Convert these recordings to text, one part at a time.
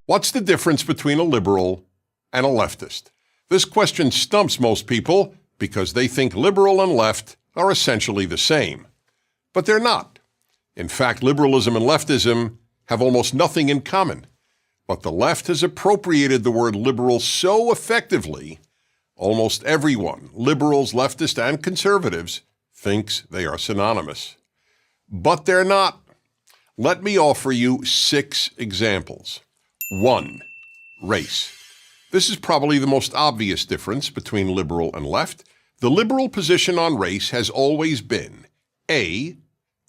What's the difference between a liberal and a leftist? This question stumps most people because they think liberal and left are essentially the same. But they're not. In fact, liberalism and leftism have almost nothing in common. But the left has appropriated the word liberal so effectively, almost everyone, liberals, leftists, and conservatives, thinks they are synonymous. But they're not. Let me offer you 6 examples. 1. Race. This is probably the most obvious difference between liberal and left. The liberal position on race has always been A,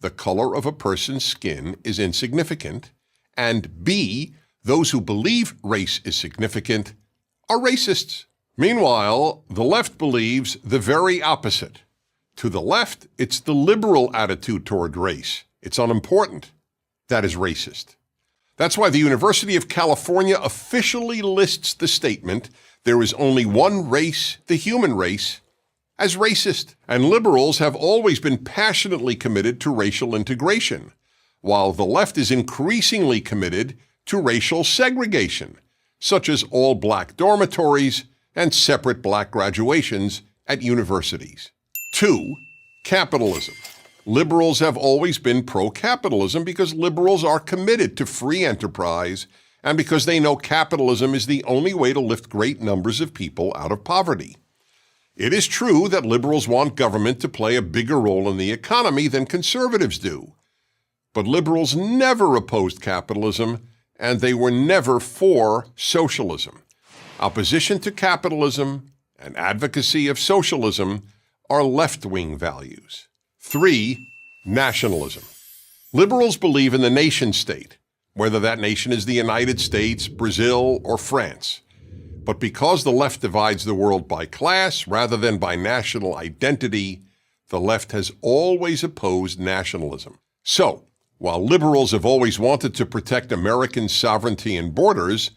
the color of a person's skin is insignificant, and B, those who believe race is significant are racists. Meanwhile, the left believes the very opposite. To the left, it's the liberal attitude toward race. It's unimportant. That is racist. That's why the University of California officially lists the statement, "There is only one race, the human race," as racist. And liberals have always been passionately committed to racial integration, while the left is increasingly committed to racial segregation, such as all-black dormitories and separate black graduations at universities. 2. Capitalism. Liberals have always been pro-capitalism because liberals are committed to free enterprise and because they know capitalism is the only way to lift great numbers of people out of poverty. It is true that liberals want government to play a bigger role in the economy than conservatives do. But liberals never opposed capitalism, and they were never for socialism. Opposition to capitalism and advocacy of socialism are left-wing values. 3. Nationalism. Liberals believe in the nation-state, whether that nation is the United States, Brazil, or France. But because the left divides the world by class rather than by national identity, the left has always opposed nationalism. So, while liberals have always wanted to protect American sovereignty and borders,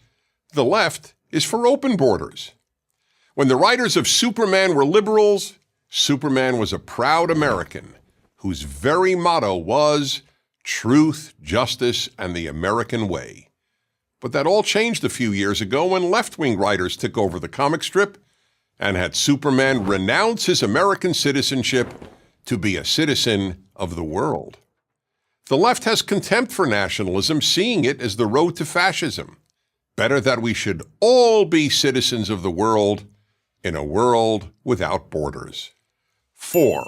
the left is for open borders. When the writers of Superman were liberals, Superman was a proud American whose very motto was truth, justice, and the American way. But that all changed a few years ago when left-wing writers took over the comic strip and had Superman renounce his American citizenship to be a citizen of the world. The left has contempt for nationalism, seeing it as the road to fascism. Better that we should all be citizens of the world in a world without borders. 4.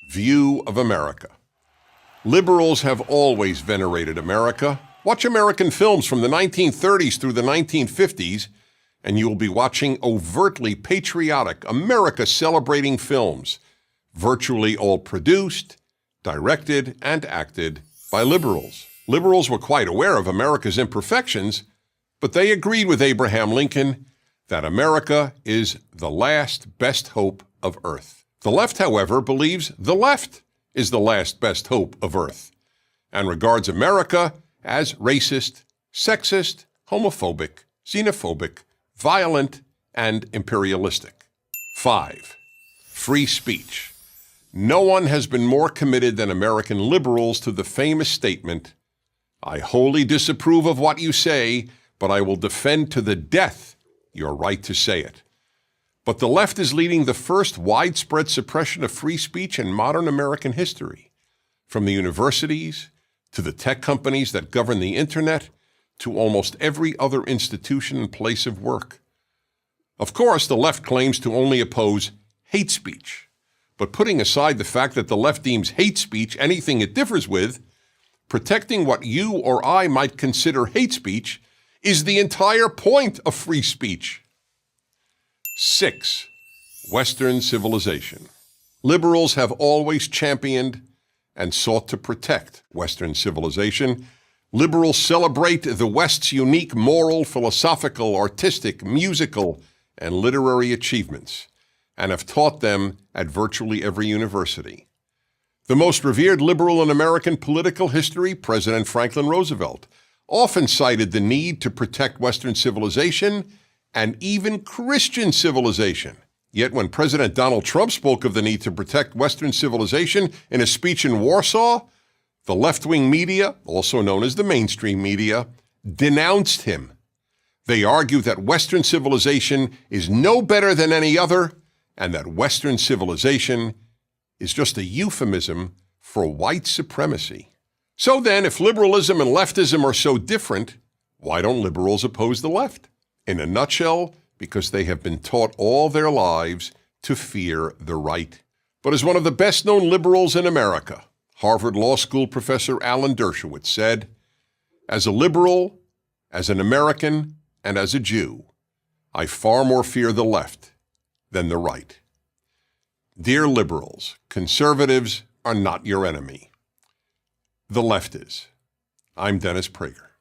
View of America. Liberals have always venerated America. Watch American films from the 1930s through the 1950s, and you will be watching overtly patriotic, America-celebrating films, virtually all produced, directed, and acted by liberals. Liberals were quite aware of America's imperfections, but they agreed with Abraham Lincoln that America is the last best hope of Earth. The left, however, believes the left is the last best hope of Earth and regards America as racist, sexist, homophobic, xenophobic, violent, and imperialistic. 5. Free speech. No one has been more committed than American liberals to the famous statement, "I wholly disapprove of what you say, but I will defend to the death your right to say it." But the left is leading the first widespread suppression of free speech in modern American history, from the universities to the tech companies that govern the internet, to almost every other institution and place of work. Of course, the left claims to only oppose hate speech. But putting aside the fact that the left deems hate speech anything it differs with, protecting what you or I might consider hate speech is the entire point of free speech. 6. Western civilization. Liberals have always championed and sought to protect Western civilization. Liberals celebrate the West's unique moral, philosophical, artistic, musical, and literary achievements, and have taught them at virtually every university. The most revered liberal in American political history, President Franklin Roosevelt, often cited the need to protect Western civilization and even Christian civilization. Yet when President Donald Trump spoke of the need to protect Western civilization in a speech in Warsaw, the left-wing media, also known as the mainstream media, denounced him. They argue that Western civilization is no better than any other, and that Western civilization is just a euphemism for white supremacy. So then, if liberalism and leftism are so different, why don't liberals oppose the left? In a nutshell, because they have been taught all their lives to fear the right. But as one of the best-known liberals in America, Harvard Law School professor Alan Dershowitz said, "As a liberal, as an American, and as a Jew, I far more fear the left than the right." Dear liberals, conservatives are not your enemy. The left is. I'm Dennis Prager.